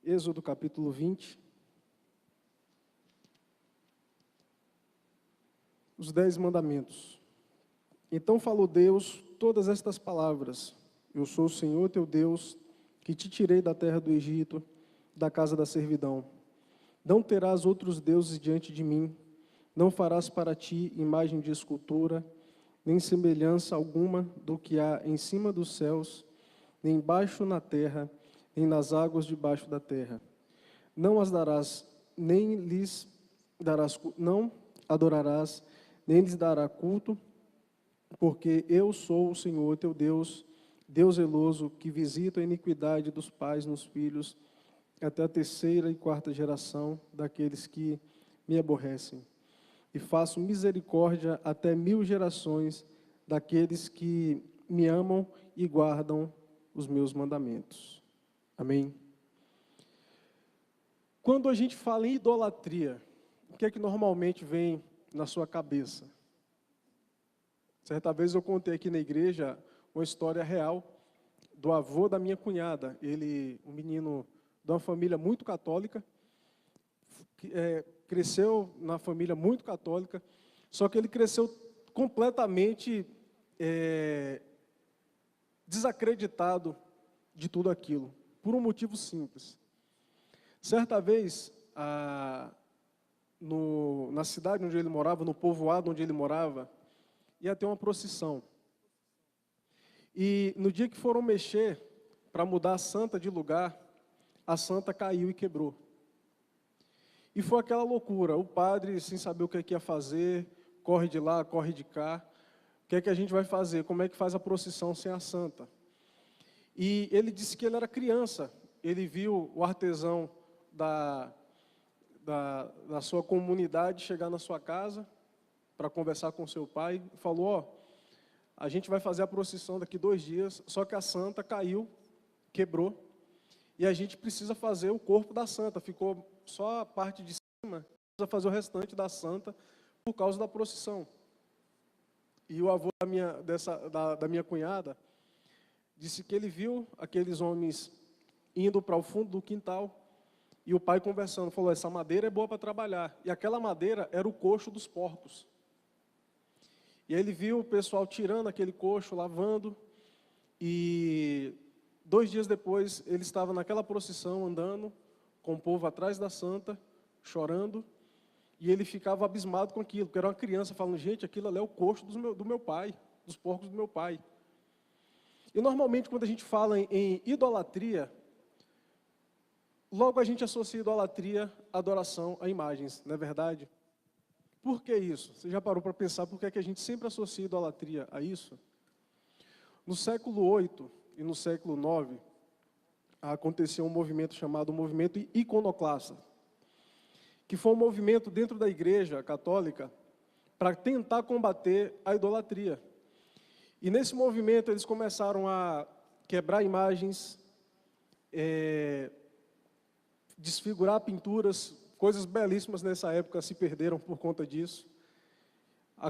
Êxodo capítulo 20. Os 10 mandamentos. Então falou Deus todas estas palavras: Eu sou o Senhor teu Deus, que te tirei da terra do Egito, da casa da servidão. Não terás outros deuses diante de mim, não farás para ti imagem de escultura, nem semelhança alguma do que há em cima dos céus, nem embaixo na terra, nem nas águas debaixo da terra. Não as darás, nem lhes darás, não adorarás, nem lhes dará culto, porque eu sou o Senhor teu Deus, Deus zeloso, que visita a iniquidade dos pais nos filhos, até a terceira e quarta geração daqueles que me aborrecem. E faço misericórdia até 1000 gerações daqueles que me amam e guardam os meus mandamentos. Amém? Quando a gente fala em idolatria, o que é que normalmente vem na sua cabeça? Certa vez eu contei aqui na igreja uma história real do avô da minha cunhada. Ele, um menino de uma família muito católica, cresceu na família muito católica, só que ele cresceu completamente desacreditado de tudo aquilo, por um motivo simples. Certa vez, na cidade onde ele morava, no povoado onde ele morava, ia ter uma procissão. E no dia que foram mexer para mudar a santa de lugar, a santa caiu e quebrou. E foi aquela loucura, o padre, sem saber o que é que ia fazer, corre de lá, corre de cá. O que é que a gente vai fazer? Como é que faz a procissão sem a santa? E ele disse que ele era criança. Ele viu o artesão da sua comunidade chegar na sua casa para conversar com seu pai. E falou, a gente vai fazer a procissão daqui 2 dias, só que a santa caiu, quebrou. E a gente precisa fazer o corpo da santa. Ficou só a parte de cima, precisa fazer o restante da santa por causa da procissão. E o avô da minha cunhada disse que ele viu aqueles homens indo para o fundo do quintal e o pai conversando, falou, essa madeira é boa para trabalhar. E aquela madeira era o coxo dos porcos. E ele viu o pessoal tirando aquele coxo, lavando, e 2 dias depois ele estava naquela procissão andando, com o povo atrás da santa, chorando, e ele ficava abismado com aquilo, porque era uma criança falando, gente, aquilo ali é o coxo do meu pai, dos porcos do meu pai. E normalmente quando a gente fala em idolatria, logo a gente associa idolatria à adoração a imagens, não é verdade? Por que isso? Você já parou para pensar por que é que a gente sempre associa idolatria a isso? No século VIII e no século IX, aconteceu um movimento chamado movimento iconoclasta, que foi um movimento dentro da igreja católica para tentar combater a idolatria. E nesse movimento eles começaram a quebrar imagens, desfigurar pinturas, coisas belíssimas nessa época se perderam por conta disso.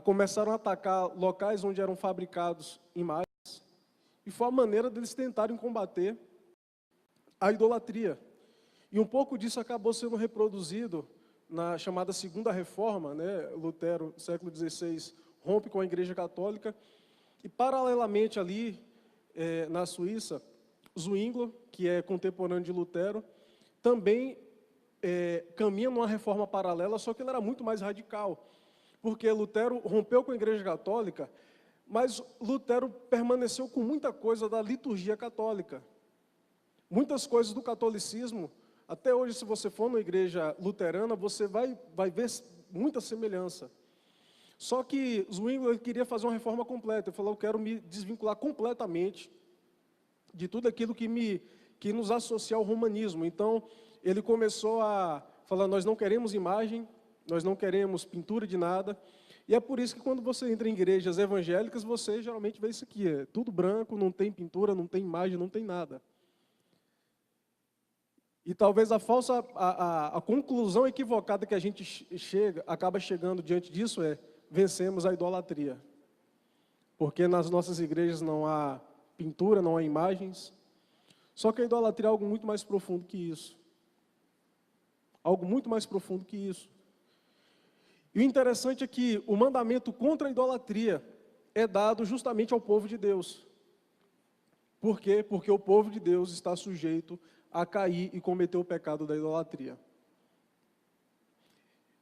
Começaram a atacar locais onde eram fabricados imagens, e foi a maneira deles tentarem combater a idolatria. E um pouco disso acabou sendo reproduzido na chamada Segunda Reforma, né? Lutero, século XVI, rompe com a Igreja Católica, e paralelamente ali, na Suíça, Zwinglio, que é contemporâneo de Lutero, também caminha numa reforma paralela, só que ele era muito mais radical, porque Lutero rompeu com a Igreja Católica, mas Lutero permaneceu com muita coisa da liturgia católica. Muitas coisas do catolicismo, até hoje, se você for numa igreja luterana, você vai ver muita semelhança. Só que Zwinglio queria fazer uma reforma completa. Ele falou, eu quero me desvincular completamente de tudo aquilo que nos associa ao romanismo. Então, ele começou a falar, nós não queremos imagem, nós não queremos pintura de nada. E é por isso que quando você entra em igrejas evangélicas, você geralmente vê isso aqui, é tudo branco, não tem pintura, não tem imagem, não tem nada. E talvez a conclusão equivocada que a gente acaba chegando diante disso é, vencemos a idolatria. Porque nas nossas igrejas não há pintura, não há imagens. Só que a idolatria é algo muito mais profundo que isso. Algo muito mais profundo que isso. E o interessante é que o mandamento contra a idolatria é dado justamente ao povo de Deus. Por quê? Porque o povo de Deus está sujeito a cair e cometer o pecado da idolatria.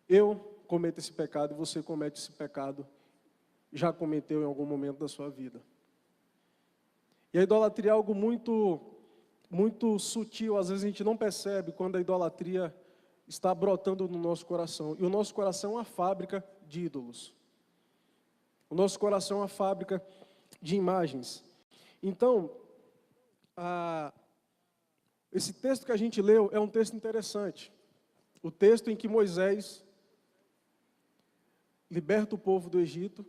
Eu cometo esse pecado e você comete esse pecado. Já cometeu em algum momento da sua vida. E a idolatria é algo muito, muito sutil. Às vezes a gente não percebe quando a idolatria está brotando no nosso coração. E o nosso coração é uma fábrica de ídolos. O nosso coração é uma fábrica de imagens. Então, esse texto que a gente leu é um texto interessante. O texto em que Moisés liberta o povo do Egito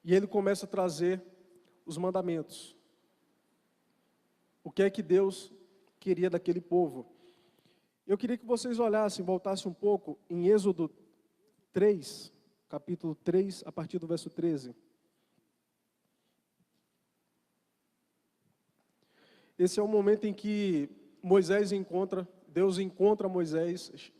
e ele começa a trazer os mandamentos. O que é que Deus queria daquele povo? Eu queria que vocês olhassem, voltassem um pouco em Êxodo 3, capítulo 3, a partir do verso 13. Esse é o momento em que Deus encontra Moisés,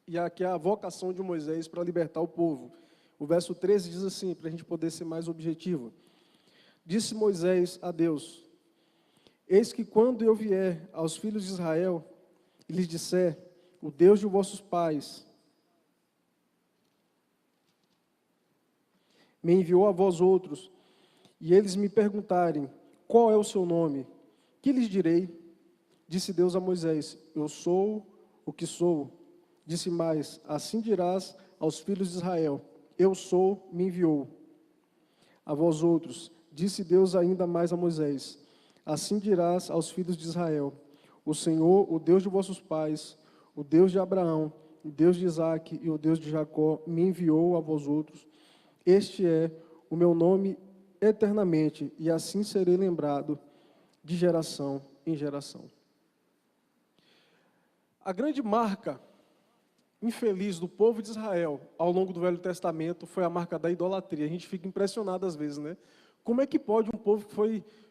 e aqui é a vocação de Moisés para libertar o povo. O verso 13 diz assim, para a gente poder ser mais objetivo. Disse Moisés a Deus: eis que quando eu vier aos filhos de Israel e lhes disser, o Deus de vossos pais me enviou a vós outros, e eles me perguntarem, qual é o seu nome? Que lhes direi? Disse Deus a Moisés, eu sou o que sou. Disse mais, assim dirás aos filhos de Israel, eu sou, me enviou. A vós outros, disse Deus ainda mais a Moisés, assim dirás aos filhos de Israel, o Senhor, o Deus de vossos pais, o Deus de Abraão, o Deus de Isaque e o Deus de Jacó, me enviou a vós outros. Este é o meu nome eternamente, e assim serei lembrado de geração em geração. A grande marca infeliz do povo de Israel ao longo do Velho Testamento foi a marca da idolatria. A gente fica impressionado às vezes, né? Como é que pode um povo que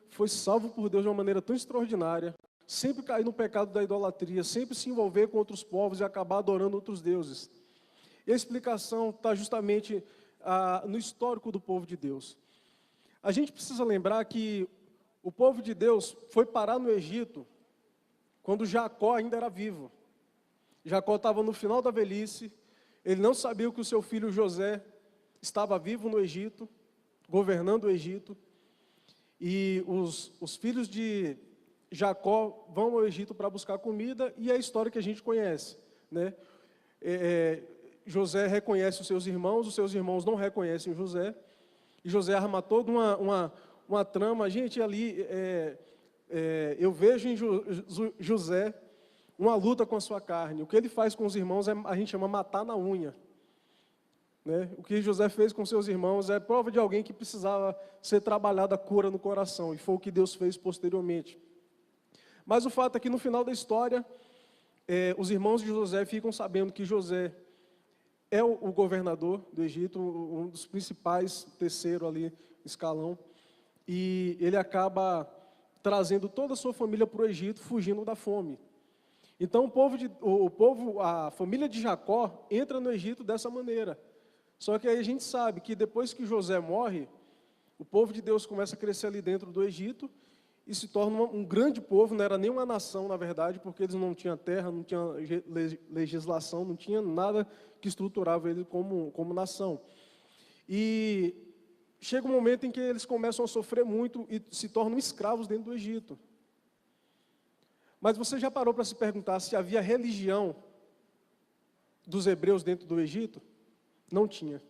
foi salvo por Deus de uma maneira tão extraordinária, sempre cair no pecado da idolatria, sempre se envolver com outros povos e acabar adorando outros deuses? E a explicação está justamente no histórico do povo de Deus. A gente precisa lembrar que o povo de Deus foi parar no Egito quando Jacó ainda era vivo. Jacó estava no final da velhice, ele não sabia que o seu filho José estava vivo no Egito, governando o Egito, e os filhos de Jacó vão ao Egito para buscar comida, e é a história que a gente conhece, né? José reconhece os seus irmãos não reconhecem José, e José arma toda uma trama. Gente, ali, eu vejo em José uma luta com a sua carne. O que ele faz com os irmãos a gente chama matar na unha. Né? O que José fez com seus irmãos é prova de alguém que precisava ser trabalhada a cura no coração, e foi o que Deus fez posteriormente. Mas o fato é que no final da história, os irmãos de José ficam sabendo que José é o governador do Egito, um dos principais, terceiro ali, escalão, e ele acaba trazendo toda a sua família para o Egito, fugindo da fome. Então a família de Jacó entra no Egito dessa maneira. Só que aí a gente sabe que depois que José morre, o povo de Deus começa a crescer ali dentro do Egito e se torna um grande povo. Não era nem uma nação, na verdade, porque eles não tinham terra, não tinham legislação, não tinha nada que estruturava eles como nação. E chega um momento em que eles começam a sofrer muito e se tornam escravos dentro do Egito. Mas você já parou para se perguntar se havia religião dos hebreus dentro do Egito? Não tinha.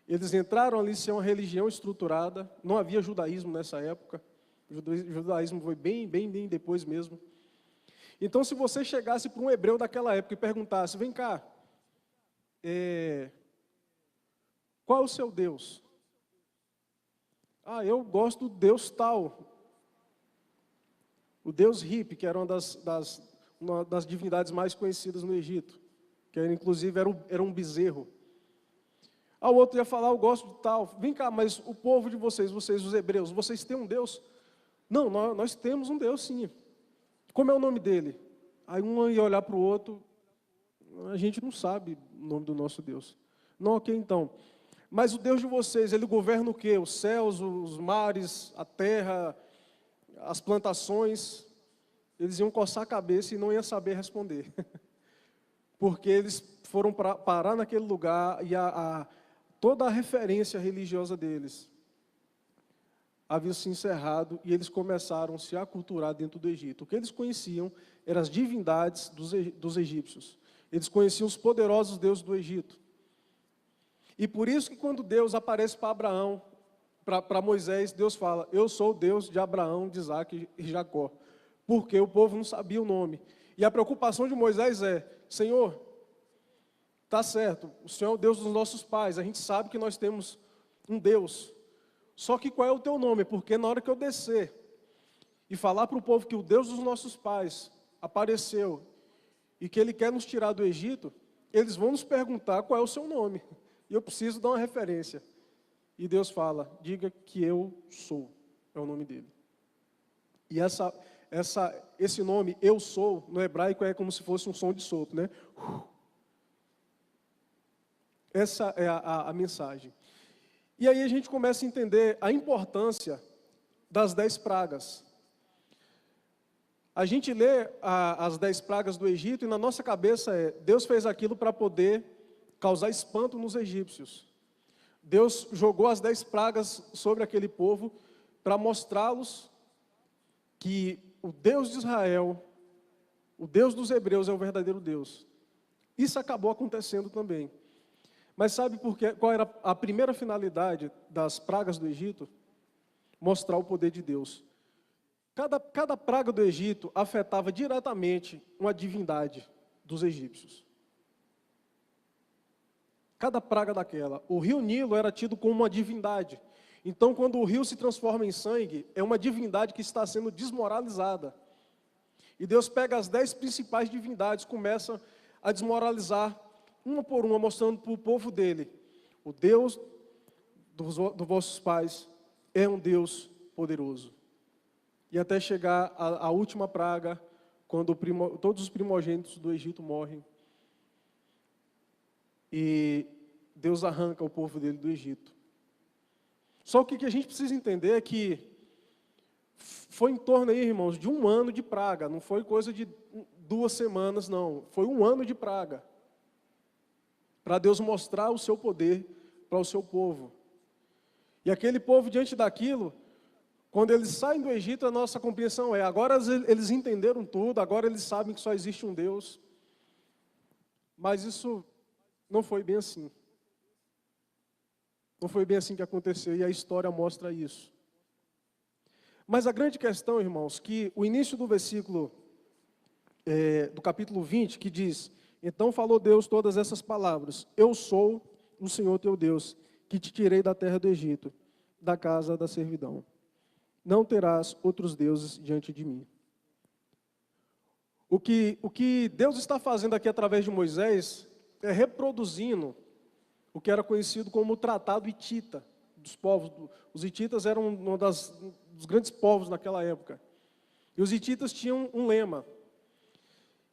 Eles entraram ali sem uma religião estruturada, não havia judaísmo nessa época, o judaísmo foi bem depois mesmo. Então, se você chegasse para um hebreu daquela época e perguntasse, vem cá, qual é o seu Deus? Eu gosto do Deus tal. O Deus Rip, que era uma das divindades mais conhecidas no Egito, que inclusive era um bezerro. O outro ia falar, eu gosto de tal. Vem cá, mas o povo de vocês os hebreus, vocês têm um Deus? Não, nós temos um Deus sim. Como é o nome dele? Aí um ia olhar para o outro, a gente não sabe o nome do nosso Deus. Não, ok, então. Mas o Deus de vocês, Ele governa o quê? Os céus, os mares, a terra, as plantações. Eles iam coçar a cabeça e não iam saber responder. Porque eles foram parar naquele lugar e toda a referência religiosa deles havia se encerrado e eles começaram a se aculturar dentro do Egito. O que eles conheciam eram as divindades dos egípcios. Eles conheciam os poderosos deuses do Egito. E por isso que quando Deus aparece para Abraão, para Moisés, Deus fala, eu sou o Deus de Abraão, de Isaac e Jacó. Porque o povo não sabia o nome. E a preocupação de Moisés é, Senhor, está certo, o Senhor é o Deus dos nossos pais, a gente sabe que nós temos um Deus. Só que qual é o teu nome? Porque na hora que eu descer e falar para o povo que o Deus dos nossos pais apareceu e que Ele quer nos tirar do Egito, eles vão nos perguntar qual é o seu nome. E eu preciso dar uma referência. E Deus fala, diga que eu sou, é o nome dele. E esse nome, eu sou, no hebraico é como se fosse um som de sopro, né? Essa é a mensagem. E aí a gente começa a entender a importância das 10 pragas. A gente lê as 10 pragas do Egito e na nossa cabeça Deus fez aquilo para poder causar espanto nos egípcios. Deus jogou as 10 pragas sobre aquele povo para mostrá-los que o Deus de Israel, o Deus dos hebreus é o verdadeiro Deus. Isso acabou acontecendo também. Mas sabe qual era a primeira finalidade das pragas do Egito? Mostrar o poder de Deus. Cada praga do Egito afetava diretamente uma divindade dos egípcios. Cada praga daquela. O rio Nilo era tido como uma divindade. Então, quando o rio se transforma em sangue, é uma divindade que está sendo desmoralizada. E Deus pega as 10 principais divindades, começa a desmoralizar uma por uma, mostrando para o povo dele, o Deus dos vossos pais é um Deus poderoso. E até chegar à última praga, quando todos os primogênitos do Egito morrem, e Deus arranca o povo dele do Egito. Só que o que a gente precisa entender é que foi em torno aí, irmãos, de 1 ano de praga, não foi coisa de 2 semanas, não, foi 1 ano de praga. Para Deus mostrar o seu poder para o seu povo. E aquele povo, diante daquilo, quando eles saem do Egito, a nossa compreensão agora eles entenderam tudo, agora eles sabem que só existe um Deus. Mas isso não foi bem assim. Não foi bem assim que aconteceu, e a história mostra isso. Mas a grande questão, irmãos, que o início do versículo, do capítulo 20, que diz... Então falou Deus todas essas palavras. Eu sou o Senhor teu Deus, que te tirei da terra do Egito, da casa da servidão. Não terás outros deuses diante de mim. O que Deus está fazendo aqui através de Moisés é reproduzindo o que era conhecido como o Tratado Hitita dos povos. Os hititas eram um dos grandes povos naquela época. E os hititas tinham um lema.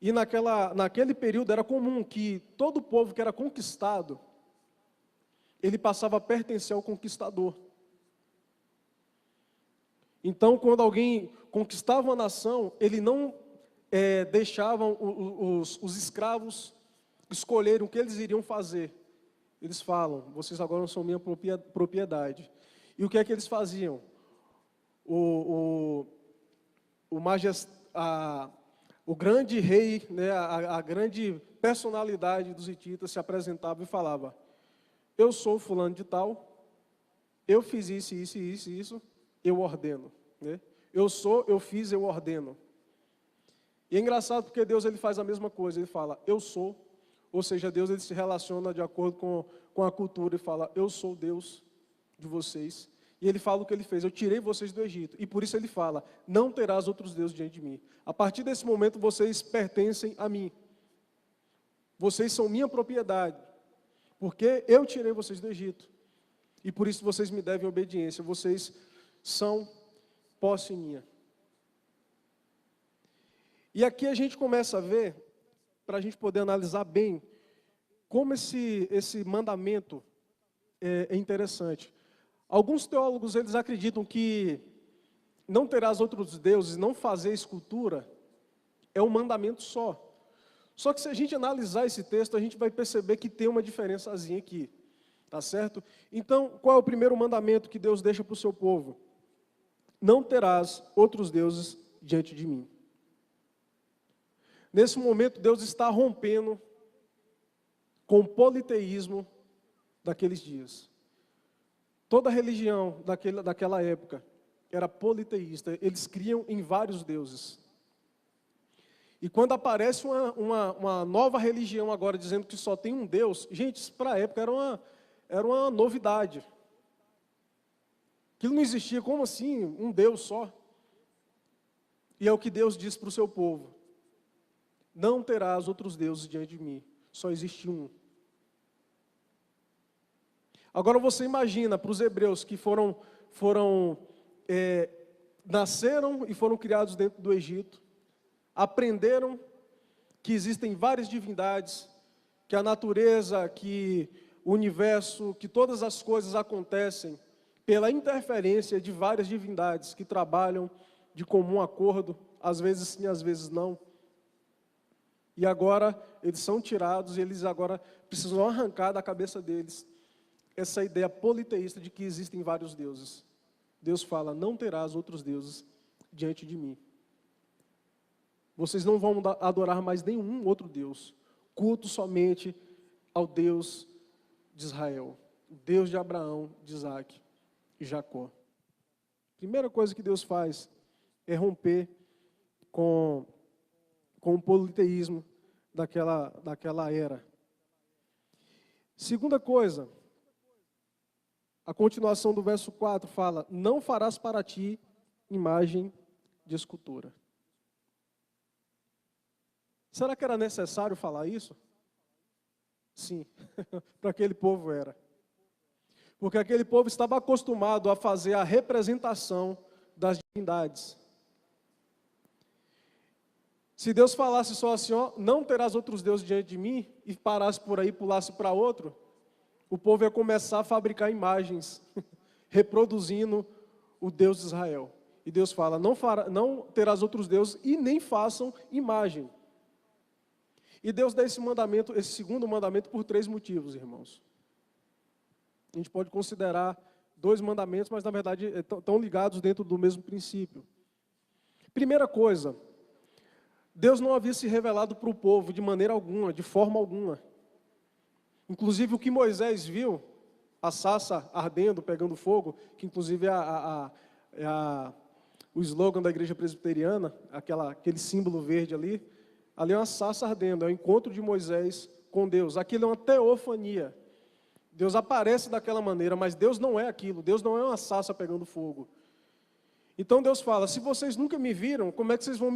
E naquele período era comum que todo povo que era conquistado, ele passava a pertencer ao conquistador. Então, quando alguém conquistava uma nação, ele não deixava os escravos escolherem o que eles iriam fazer. Eles falam, vocês agora são minha propriedade. E o que é que eles faziam? O grande rei, né, a grande personalidade dos hititas se apresentava e falava, eu sou fulano de tal, eu fiz isso, isso, isso, isso, eu ordeno. Né? Eu fiz, eu ordeno. E é engraçado porque Deus ele faz a mesma coisa, ele fala, eu sou, ou seja, Deus ele se relaciona de acordo com a cultura e fala, eu sou Deus de vocês. E ele fala o que ele fez, eu tirei vocês do Egito. E por isso ele fala, não terás outros deuses diante de mim. A partir desse momento vocês pertencem a mim. Vocês são minha propriedade. Porque eu tirei vocês do Egito. E por isso vocês me devem obediência. Vocês são posse minha. E aqui a gente começa a ver, para a gente poder analisar bem, como esse mandamento é interessante. Alguns teólogos, eles acreditam que não terás outros deuses, não fazer escultura, é um mandamento só. Só que se a gente analisar esse texto, a gente vai perceber que tem uma diferençazinha aqui, tá certo? Então, qual é o primeiro mandamento que Deus deixa para o seu povo? Não terás outros deuses diante de mim. Nesse momento, Deus está rompendo com o politeísmo daqueles dias. Toda a religião daquela época era politeísta, eles criam em vários deuses. E quando aparece uma nova religião agora dizendo que só tem um Deus, gente, isso para a época era uma novidade. Aquilo não existia, como assim, um Deus só? E é o que Deus diz para o seu povo: não terás outros deuses diante de mim, só existe um. Agora você imagina para os hebreus que nasceram e foram criados dentro do Egito, aprenderam que existem várias divindades, que a natureza, que o universo, que todas as coisas acontecem pela interferência de várias divindades que trabalham de comum acordo, às vezes sim, às vezes não. E agora eles são tirados e eles agora precisam arrancar da cabeça deles essa ideia politeísta de que existem vários deuses. Deus fala: não terás outros deuses diante de mim. Vocês não vão adorar mais nenhum outro Deus. Culto somente ao Deus de Israel, o Deus de Abraão, de Isaac e Jacó. Primeira coisa que Deus faz é romper com o politeísmo daquela era. Segunda coisa, a continuação do verso 4 fala: não farás para ti imagem de escultura. Será que era necessário falar isso? Sim, para aquele povo era. Porque aquele povo estava acostumado a fazer a representação das divindades. Se Deus falasse só assim, ó, não terás outros deuses diante de mim, e parasse por aí, pulasse para outro, o povo ia começar a fabricar imagens, reproduzindo o Deus de Israel. E Deus fala: não terás outros deuses e nem façam imagem. E Deus dá esse segundo mandamento, por 3 motivos, irmãos. A gente pode considerar 2 mandamentos, mas na verdade estão ligados dentro do mesmo princípio. Primeira coisa, Deus não havia se revelado para o povo de maneira alguma, de forma alguma. Inclusive o que Moisés viu, a sarça ardendo, pegando fogo, que inclusive é o slogan da igreja presbiteriana, aquele símbolo verde ali é uma sarça ardendo, é o encontro de Moisés com Deus. Aquilo é uma teofania. Deus aparece daquela maneira, mas Deus não é aquilo. Deus não é uma sarça pegando fogo. Então Deus fala: se vocês nunca me viram, como é que vocês vão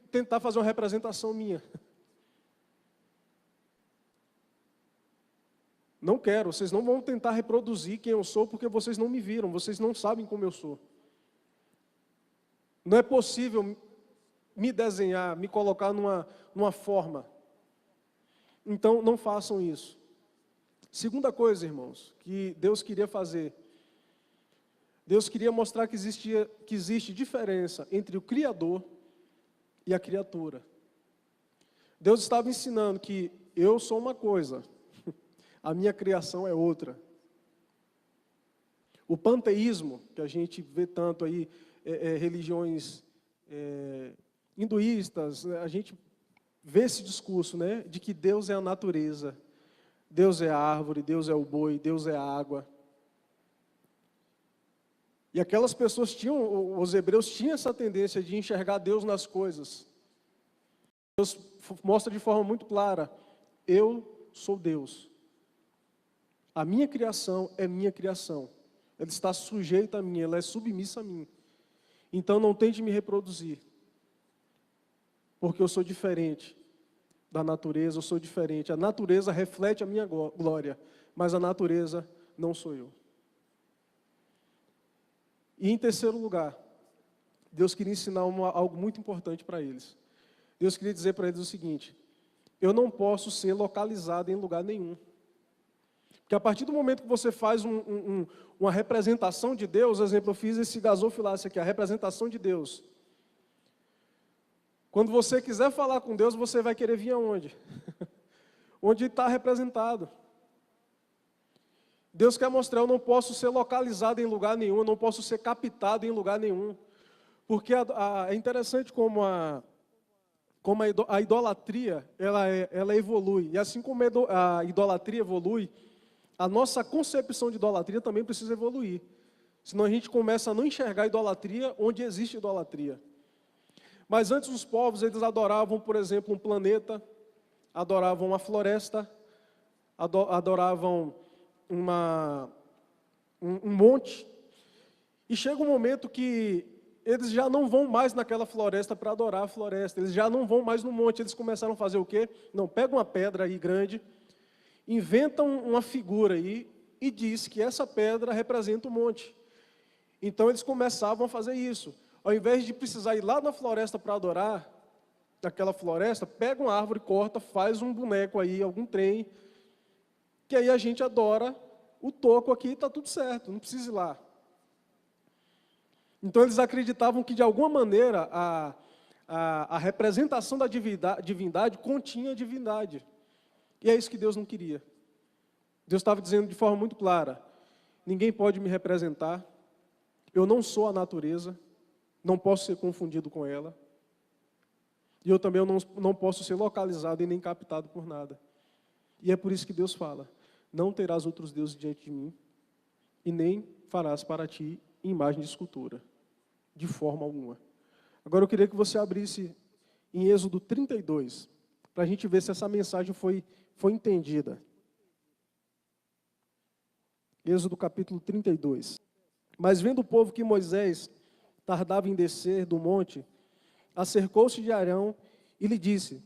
tentar fazer uma representação minha? Não quero, vocês não vão tentar reproduzir quem eu sou, porque vocês não me viram, vocês não sabem como eu sou. Não é possível me desenhar, me colocar numa forma. Então, não façam isso. Segunda coisa, irmãos, que Deus queria fazer. Deus queria mostrar que existe diferença entre o Criador e a criatura. Deus estava ensinando que eu sou uma coisa, a minha criação é outra. O panteísmo, que a gente vê tanto aí, religiões hinduístas, a gente vê esse discurso, né, de que Deus é a natureza, Deus é a árvore, Deus é o boi, Deus é a água. E aquelas pessoas os hebreus tinham essa tendência de enxergar Deus nas coisas. Deus mostra de forma muito clara: eu sou Deus. A minha criação é minha criação. Ela está sujeita a mim, ela é submissa a mim. Então não tente me reproduzir. Porque eu sou diferente da natureza, eu sou diferente. A natureza reflete a minha glória, mas a natureza não sou eu. E em terceiro lugar, Deus queria ensinar algo muito importante para eles. Deus queria dizer para eles o seguinte: eu não posso ser localizado em lugar nenhum. Porque a partir do momento que você faz uma representação de Deus, exemplo, eu fiz esse gasofilácio aqui, a representação de Deus. Quando você quiser falar com Deus, você vai querer vir aonde? Onde está representado. Deus quer mostrar: eu não posso ser localizado em lugar nenhum, eu não posso ser captado em lugar nenhum. Porque é interessante como a idolatria, ela evolui. E assim como a idolatria evolui, a nossa concepção de idolatria também precisa evoluir. Senão a gente começa a não enxergar a idolatria onde existe idolatria. Mas antes os povos, eles adoravam, por exemplo, um planeta, adoravam uma floresta, adoravam um monte. E chega um momento que eles já não vão mais naquela floresta para adorar a floresta, eles já não vão mais no monte, eles começaram a fazer o quê? Não, pega uma pedra aí grande, inventam uma figura aí e diz que essa pedra representa o monte. Então eles começavam a fazer isso. Ao invés de precisar ir lá na floresta para adorar aquela floresta, pega uma árvore, corta, faz um boneco aí, algum trem, que aí a gente adora o toco aqui e está tudo certo, não precisa ir lá. Então eles acreditavam que de alguma maneira a representação da divindade continha a divindade. E é isso que Deus não queria. Deus estava dizendo de forma muito clara: ninguém pode me representar, eu não sou a natureza, não posso ser confundido com ela, e eu também não posso ser localizado e nem captado por nada. E é por isso que Deus fala: não terás outros deuses diante de mim, e nem farás para ti imagem de escultura, de forma alguma. Agora eu queria que você abrisse em Êxodo 32, para a gente ver se essa mensagem foi entendida. Êxodo capítulo 32. Mas vendo o povo que Moisés tardava em descer do monte, acercou-se de Arão e lhe disse: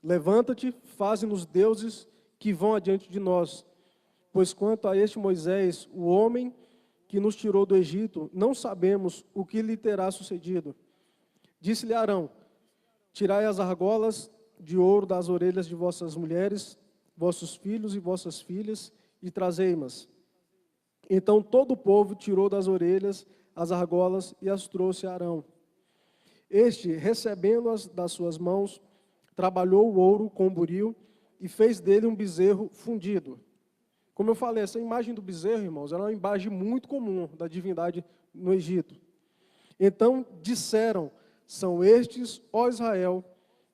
levanta-te, faze-nos deuses que vão adiante de nós. Pois quanto a este Moisés, o homem que nos tirou do Egito, não sabemos o que lhe terá sucedido. Disse-lhe Arão: tirai as argolas de ouro das orelhas de vossas mulheres, vossos filhos e vossas filhas, e trazei-mas. Então todo o povo tirou das orelhas as argolas e as trouxe a Arão. Este, recebendo-as das suas mãos, trabalhou o ouro com buril e fez dele um bezerro fundido. Como eu falei, essa imagem do bezerro, irmãos, era uma imagem muito comum da divindade no Egito. Então disseram: são estes, ó Israel,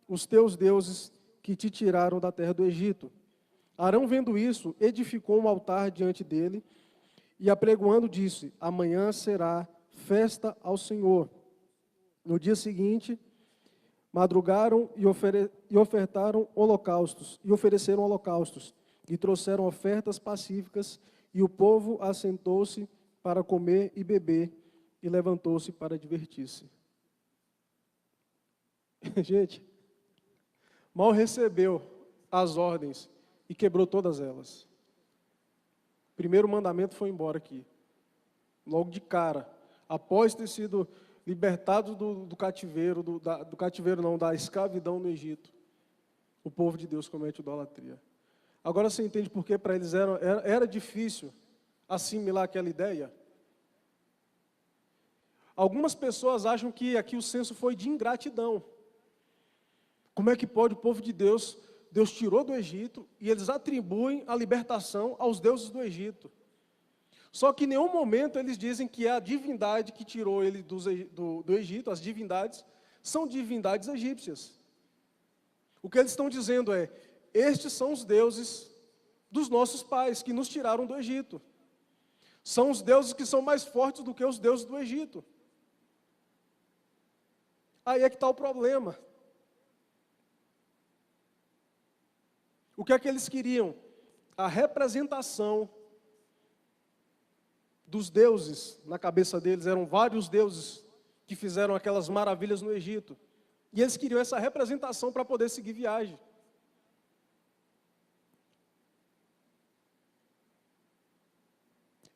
os teus deuses que te tiraram da terra do Egito. Arão, vendo isso, edificou um altar diante dele e, apregoando, disse: amanhã será festa ao Senhor. No dia seguinte, madrugaram e ofertaram holocaustos, e ofereceram holocaustos, e trouxeram ofertas pacíficas, e o povo assentou-se para comer e beber, e levantou-se para divertir-se. Gente, mal recebeu as ordens e quebrou todas elas. O primeiro mandamento foi embora aqui, logo de cara, após ter sido libertado do cativeiro, da escravidão no Egito. O povo de Deus comete idolatria. Agora você entende por que para eles era difícil assimilar aquela ideia? Algumas pessoas acham que aqui o senso foi de ingratidão. Como é que pode o povo de Deus tirou do Egito e eles atribuem a libertação aos deuses do Egito? Só que em nenhum momento eles dizem que é a divindade que tirou ele do Egito, as divindades, são divindades egípcias. O que eles estão dizendo é: estes são os deuses dos nossos pais, que nos tiraram do Egito. São os deuses que são mais fortes do que os deuses do Egito. Aí é que está o problema. O que é que eles queriam? A representação dos deuses na cabeça deles. Eram vários deuses que fizeram aquelas maravilhas no Egito. E eles queriam essa representação para poder seguir viagem.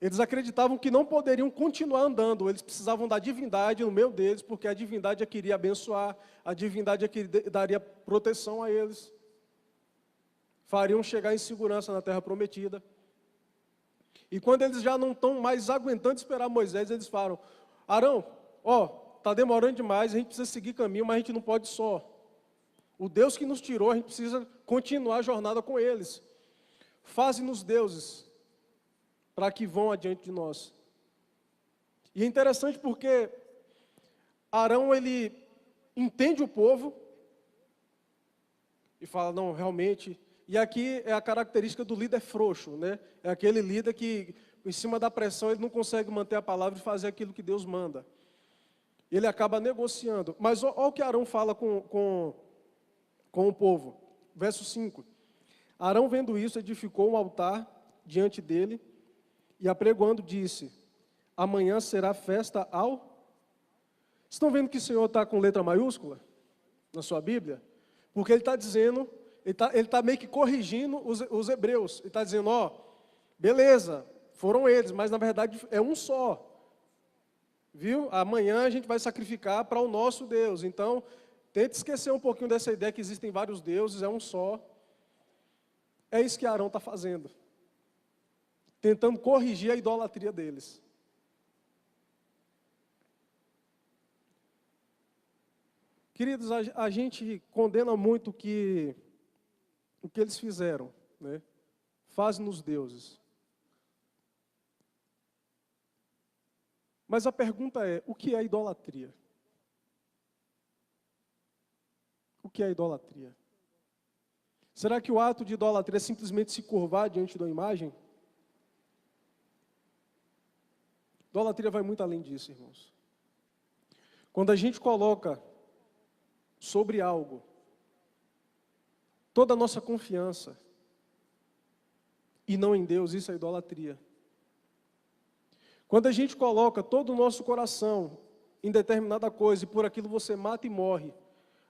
Eles acreditavam que não poderiam continuar andando, eles precisavam da divindade no meio deles, porque a divindade é que iria abençoar, a divindade é que daria proteção a eles. Fariam chegar em segurança na terra prometida. E quando eles já não estão mais aguentando esperar Moisés, eles falam: Arão, está demorando demais, a gente precisa seguir caminho, mas a gente não pode só. O Deus que nos tirou, a gente precisa continuar a jornada com eles. Faze-nos deuses, para que vão adiante de nós. E é interessante porque Arão, ele entende o povo e fala: não, realmente. E aqui é a característica do líder frouxo, né? É aquele líder que, em cima da pressão, ele não consegue manter a palavra e fazer aquilo que Deus manda. Ele acaba negociando. Mas olha o que Arão fala com o povo. Verso 5. Arão, vendo isso, edificou um altar diante dele e, apregoando, disse: amanhã será festa ao... Estão vendo que o Senhor está com letra maiúscula na sua Bíblia? Porque ele está dizendo... Ele está meio que corrigindo os hebreus. Ele está dizendo: beleza, foram eles, mas na verdade é um só. Viu? Amanhã a gente vai sacrificar para o nosso Deus. Então, tente esquecer um pouquinho dessa ideia que existem vários deuses, é um só. É isso que Arão está fazendo. Tentando corrigir a idolatria deles. Queridos, a gente condena muito o que eles fizeram, né? Faz-nos deuses. Mas a pergunta é: o que é idolatria? O que é idolatria? Será que o ato de idolatria é simplesmente se curvar diante da imagem? Idolatria vai muito além disso, irmãos. Quando a gente coloca sobre algo toda a nossa confiança e não em Deus, isso é idolatria. Quando a gente coloca todo o nosso coração em determinada coisa e por aquilo você mata e morre,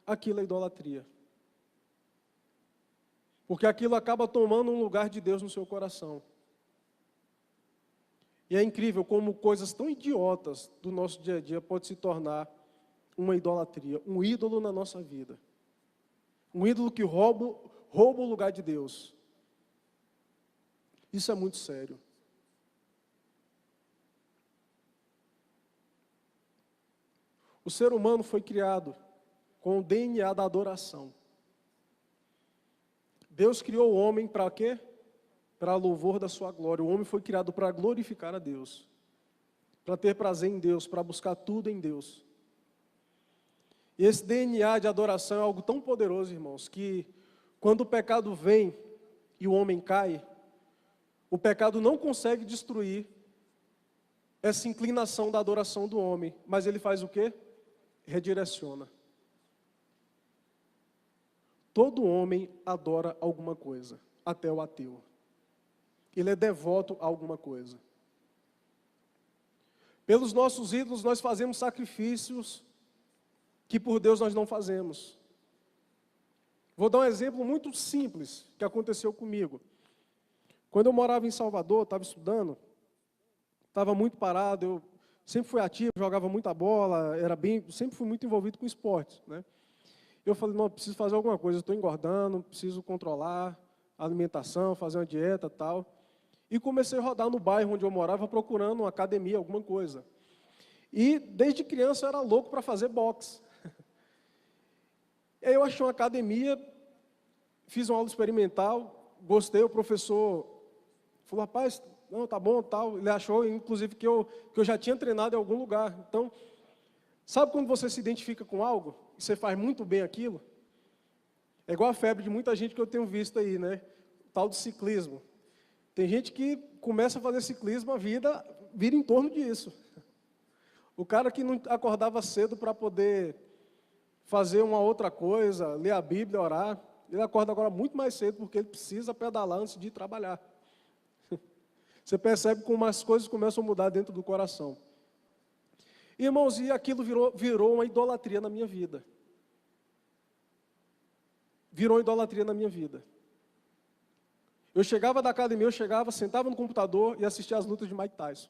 aquilo é idolatria. Porque aquilo acaba tomando um lugar de Deus no seu coração. E é incrível como coisas tão idiotas do nosso dia a dia podem se tornar uma idolatria, um ídolo na nossa vida. Um ídolo que rouba o lugar de Deus. Isso é muito sério. O ser humano foi criado com o DNA da adoração. Deus criou o homem para quê? Para louvor da sua glória. O homem foi criado para glorificar a Deus. Para ter prazer em Deus, para buscar tudo em Deus. E esse DNA de adoração é algo tão poderoso, irmãos, que quando o pecado vem e o homem cai, o pecado não consegue destruir essa inclinação da adoração do homem, mas ele faz o quê? Redireciona. Todo homem adora alguma coisa, até o ateu. Ele é devoto a alguma coisa. Pelos nossos ídolos nós fazemos sacrifícios que por Deus nós não fazemos. Vou dar um exemplo muito simples que aconteceu comigo. Quando eu morava em Salvador, estava estudando, estava muito parado, eu sempre fui ativo, jogava muita bola, sempre fui muito envolvido com esportes, né? Eu falei: não, preciso fazer alguma coisa, estou engordando, preciso controlar a alimentação, fazer uma dieta e tal. E comecei a rodar no bairro onde eu morava, procurando uma academia, alguma coisa. E desde criança eu era louco para fazer boxe. E aí eu achei uma academia, fiz uma aula experimental, gostei, o professor falou: rapaz, não, tá bom, tal. Ele achou, inclusive, que eu já tinha treinado em algum lugar. Então, sabe quando você se identifica com algo e você faz muito bem aquilo? É igual a febre de muita gente que eu tenho visto aí, né? O tal do ciclismo. Tem gente que começa a fazer ciclismo, a vida vira em torno disso. O cara que não acordava cedo para poder fazer uma outra coisa, ler a Bíblia, orar, ele acorda agora muito mais cedo porque ele precisa pedalar antes de ir trabalhar. Você percebe como as coisas começam a mudar dentro do coração. Irmãos, e aquilo virou uma idolatria na minha vida. Virou idolatria na minha vida. Eu chegava da academia, sentava no computador e assistia as lutas de Mike Tyson.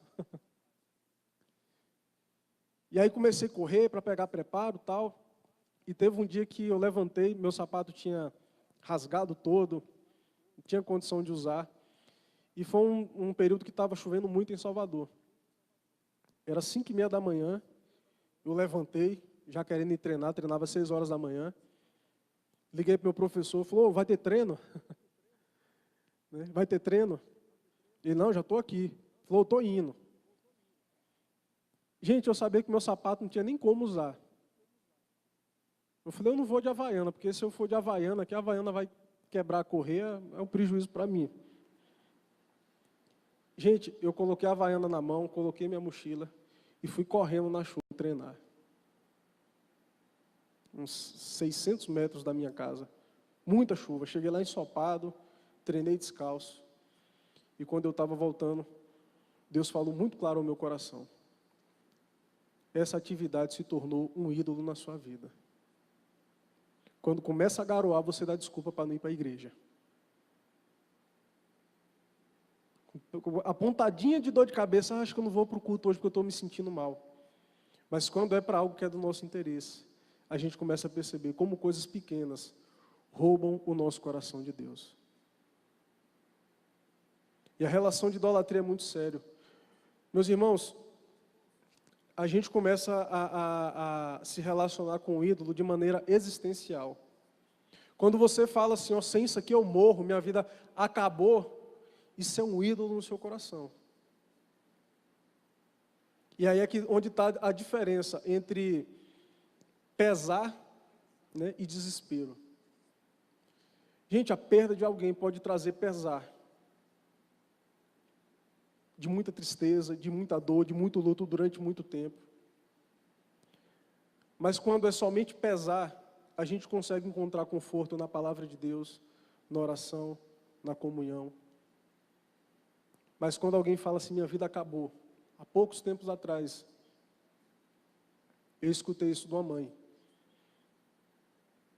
E aí comecei a correr para pegar preparo e tal. E teve um dia que eu levantei, meu sapato tinha rasgado todo, não tinha condição de usar. E foi um período que estava chovendo muito em Salvador. Era 5h30 da manhã, eu levantei, já querendo ir treinar, treinava 6 horas da manhã. Liguei para o meu professor, falou, vai ter treino? Vai ter treino? Ele, não, já estou aqui. Falou, estou indo. Gente, eu sabia que meu sapato não tinha nem como usar. Eu falei, eu não vou de Havaiana, porque se eu for de Havaiana, que a Havaiana vai quebrar a correia, é um prejuízo para mim. Gente, eu coloquei a Havaiana na mão, coloquei minha mochila e fui correndo na chuva treinar. Uns 600 metros da minha casa. Muita chuva. Cheguei lá ensopado, treinei descalço. E quando eu estava voltando, Deus falou muito claro ao meu coração. Essa atividade se tornou um ídolo na sua vida. Quando começa a garoar, você dá desculpa para não ir para a igreja. A pontadinha de dor de cabeça, acho que eu não vou para o culto hoje porque eu estou me sentindo mal. Mas quando é para algo que é do nosso interesse, a gente começa a perceber como coisas pequenas roubam o nosso coração de Deus. E a relação de idolatria é muito sério. Meus irmãos, a gente começa a se relacionar com o ídolo de maneira existencial. Quando você fala assim, ó, sem isso aqui eu morro, minha vida acabou, isso é um ídolo no seu coração. E aí é onde está a diferença entre pesar, né, e desespero. Gente, a perda de alguém pode trazer pesar. De muita tristeza, de muita dor, de muito luto durante muito tempo. Mas quando é somente pesar, a gente consegue encontrar conforto na palavra de Deus, na oração, na comunhão. Mas quando alguém fala assim, minha vida acabou, há poucos tempos atrás, eu escutei isso de uma mãe.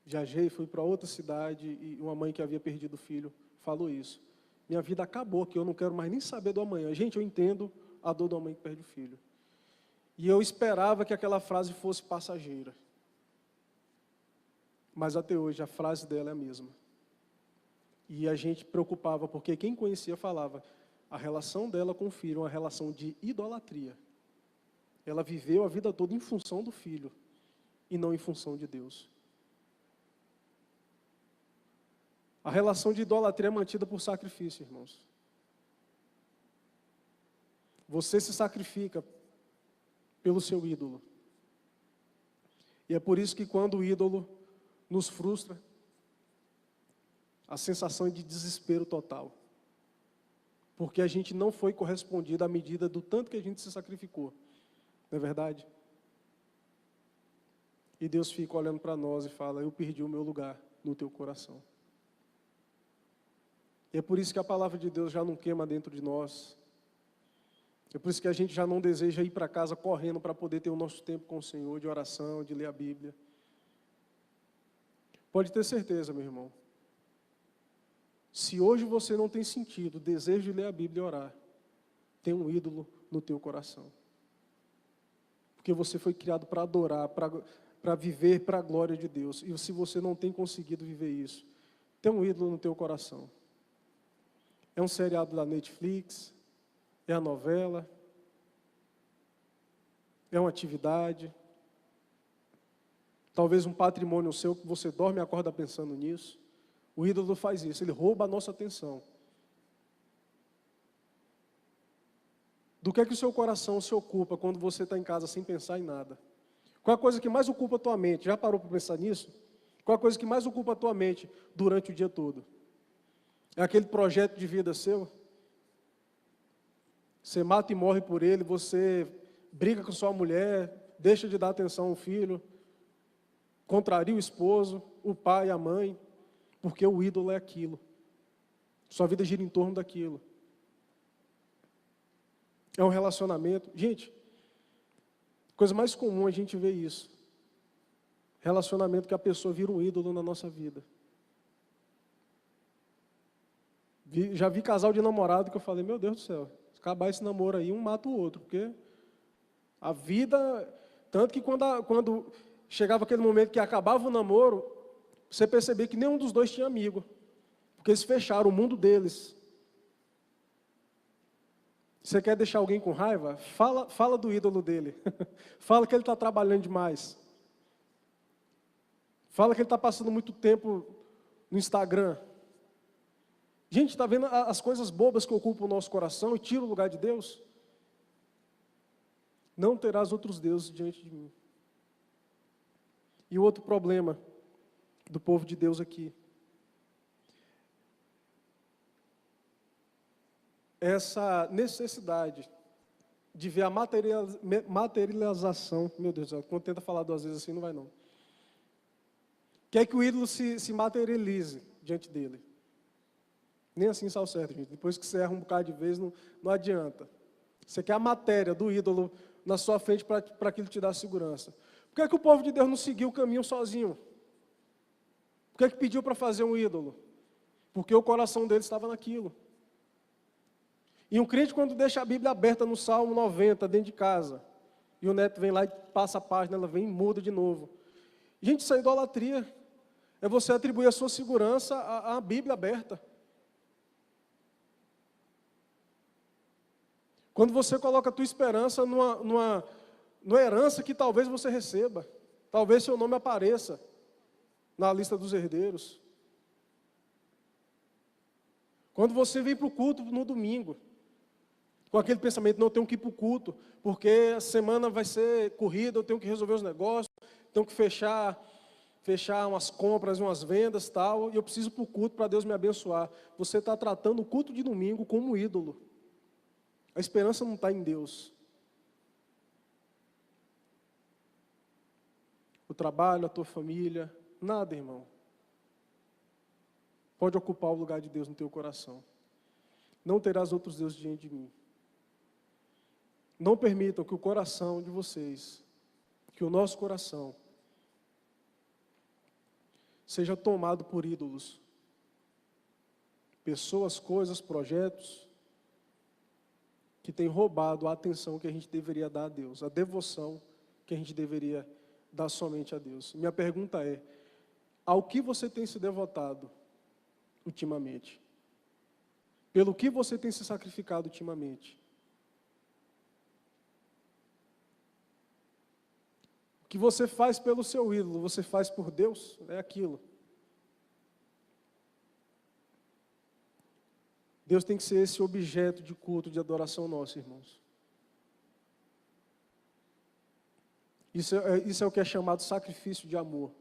Viajei, fui para outra cidade e uma mãe que havia perdido o filho falou isso. Minha vida acabou, que eu não quero mais nem saber do amanhã. Gente, eu entendo a dor da mãe que perde o filho. E eu esperava que aquela frase fosse passageira. Mas até hoje a frase dela é a mesma. E a gente preocupava, porque quem conhecia falava, a relação dela com o filho é uma relação de idolatria. Ela viveu a vida toda em função do filho, e não em função de Deus. A relação de idolatria é mantida por sacrifício, irmãos. Você se sacrifica pelo seu ídolo. E é por isso que quando o ídolo nos frustra, a sensação é de desespero total. Porque a gente não foi correspondido à medida do tanto que a gente se sacrificou. Não é verdade? E Deus fica olhando para nós e fala, eu perdi o meu lugar no teu coração. E é por isso que a palavra de Deus já não queima dentro de nós. É por isso que a gente já não deseja ir para casa correndo para poder ter o nosso tempo com o Senhor, de oração, de ler a Bíblia. Pode ter certeza, meu irmão. Se hoje você não tem sentido, desejo de ler a Bíblia e orar, tem um ídolo no teu coração. Porque você foi criado para adorar, para viver para a glória de Deus. E se você não tem conseguido viver isso, tem um ídolo no teu coração. É um seriado da Netflix, é a novela, é uma atividade, talvez um patrimônio seu que você dorme e acorda pensando nisso. O ídolo faz isso, ele rouba a nossa atenção. Do que é que o seu coração se ocupa quando você está em casa sem pensar em nada? Qual é a coisa que mais ocupa a tua mente? Já parou para pensar nisso? Qual é a coisa que mais ocupa a tua mente durante o dia todo? É aquele projeto de vida seu? Você mata e morre por ele, você briga com sua mulher, deixa de dar atenção ao filho, contraria o esposo, o pai, a mãe, porque o ídolo é aquilo. Sua vida gira em torno daquilo. É um relacionamento. Gente, coisa mais comum a gente ver isso. Relacionamento que a pessoa vira um ídolo na nossa vida. Já vi casal de namorado que eu falei, meu Deus do céu, se acabar esse namoro aí, um mata o outro, porque a vida... Tanto que quando chegava aquele momento que acabava o namoro, você percebia que nenhum dos dois tinha amigo, porque eles fecharam o mundo deles. Você quer deixar alguém com raiva? Fala do ídolo dele. Fala que ele está trabalhando demais. Fala que ele está passando muito tempo no Instagram. Gente, está vendo as coisas bobas que ocupam o nosso coração e tiram o lugar de Deus? Não terás outros deuses diante de mim. E o outro problema do povo de Deus aqui. Essa necessidade de ver a materialização. Meu Deus do céu, quando tenta falar duas vezes assim, não vai não. Quer que o ídolo se materialize diante dele. Nem assim sai o certo, gente. Depois que você erra um bocado de vez, não adianta. Você quer a matéria do ídolo na sua frente para aquilo te dar segurança. Por que é que o povo de Deus não seguiu o caminho sozinho? Por que é que pediu para fazer um ídolo? Porque o coração deles estava naquilo. E um crente, quando deixa a Bíblia aberta no Salmo 90, dentro de casa, e o neto vem lá e passa a página, ela vem e muda de novo. Gente, isso é idolatria. É você atribuir a sua segurança à Bíblia aberta. Quando você coloca a tua esperança numa herança que talvez você receba. Talvez seu nome apareça na lista dos herdeiros. Quando você vem para o culto no domingo, com aquele pensamento, não, eu tenho que ir para o culto, porque a semana vai ser corrida, eu tenho que resolver os negócios, tenho que fechar umas compras, umas vendas e tal, e eu preciso ir para o culto para Deus me abençoar. Você está tratando o culto de domingo como ídolo. A esperança não está em Deus. O trabalho, a tua família, nada, irmão, pode ocupar o lugar de Deus no teu coração. Não terás outros deuses diante de mim. Não permitam que o coração de vocês, que o nosso coração, seja tomado por ídolos. Pessoas, coisas, projetos, que têm roubado a atenção que a gente deveria dar a Deus, a devoção que a gente deveria dar somente a Deus. Minha pergunta é, ao que você tem se devotado ultimamente? Pelo que você tem se sacrificado ultimamente? O que você faz pelo seu ídolo, você faz por Deus? É aquilo. Deus tem que ser esse objeto de culto, de adoração nosso, irmãos. Isso é o que é chamado sacrifício de amor.